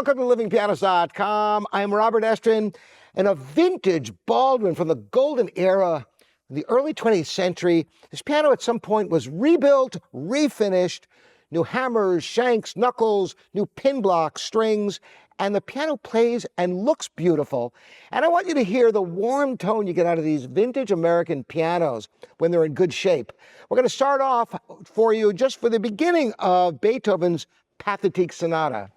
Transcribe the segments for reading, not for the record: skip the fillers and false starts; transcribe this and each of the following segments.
Welcome to livingpianos.com. I'm Robert Estrin, and a vintage Baldwin from the golden era, the early 20th century. This piano at some point was rebuilt, refinished, new hammers, shanks, knuckles, new pinblock, strings, and the piano plays and looks beautiful. And I want you to hear the warm tone you get out of these vintage American pianos when they're in good shape. We're going to start off for you just for the beginning of Beethoven's Pathetique Sonata.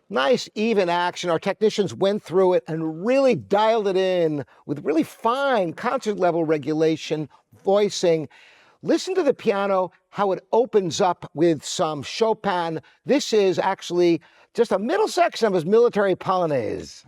Nice, even action. Our technicians went through it and really dialed it in with really fine concert-level regulation, voicing. Listen to the piano, how it opens up with some Chopin. This is actually just a middle section of his military Polonaise.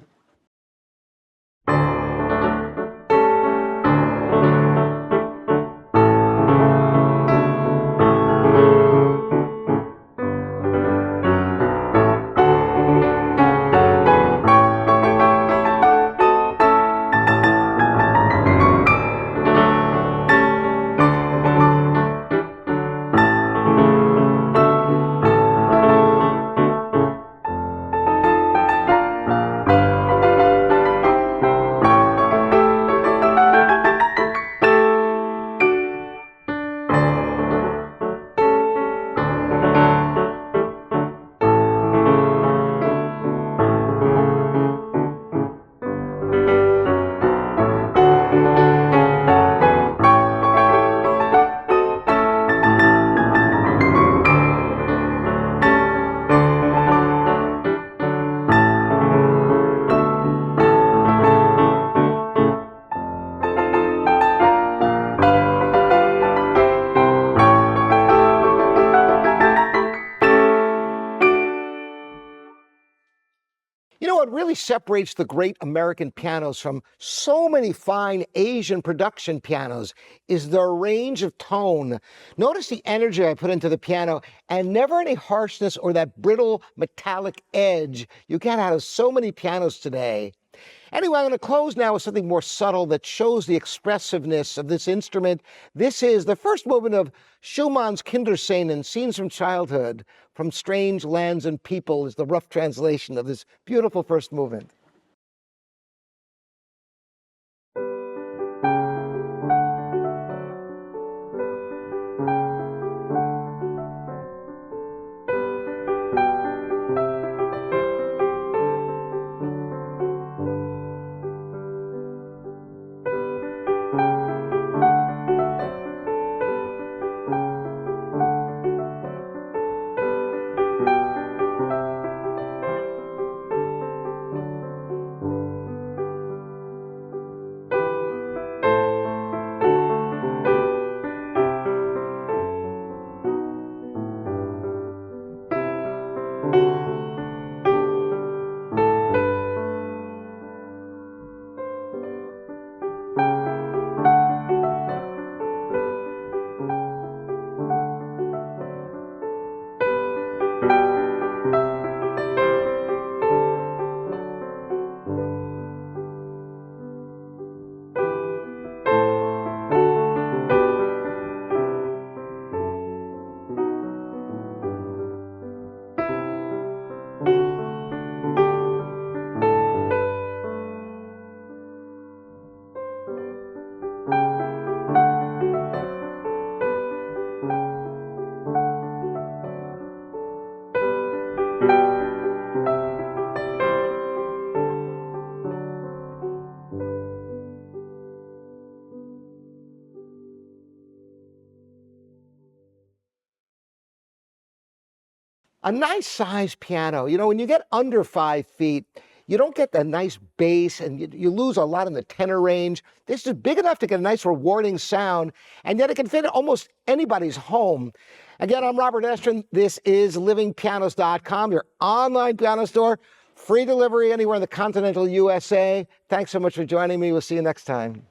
You know what really separates the great American pianos from so many fine Asian production pianos is their range of tone. Notice the energy I put into the piano and never any harshness or that brittle metallic edge you get out of so many pianos today. Anyway, I'm going to close now with something more subtle that shows the expressiveness of this instrument. This is the first movement of Schumann's Kinderscenen, Scenes from Childhood, from Strange Lands and People is the rough translation of this beautiful first movement. A nice sized piano. You know, when you get under 5 feet, you don't get the nice bass and you lose a lot in the tenor range. This is big enough to get a nice rewarding sound, and yet it can fit in almost anybody's home. Again, I'm Robert Estrin. This is livingpianos.com, your online piano store. Free delivery anywhere in the continental USA. Thanks so much for joining me. We'll see you next time.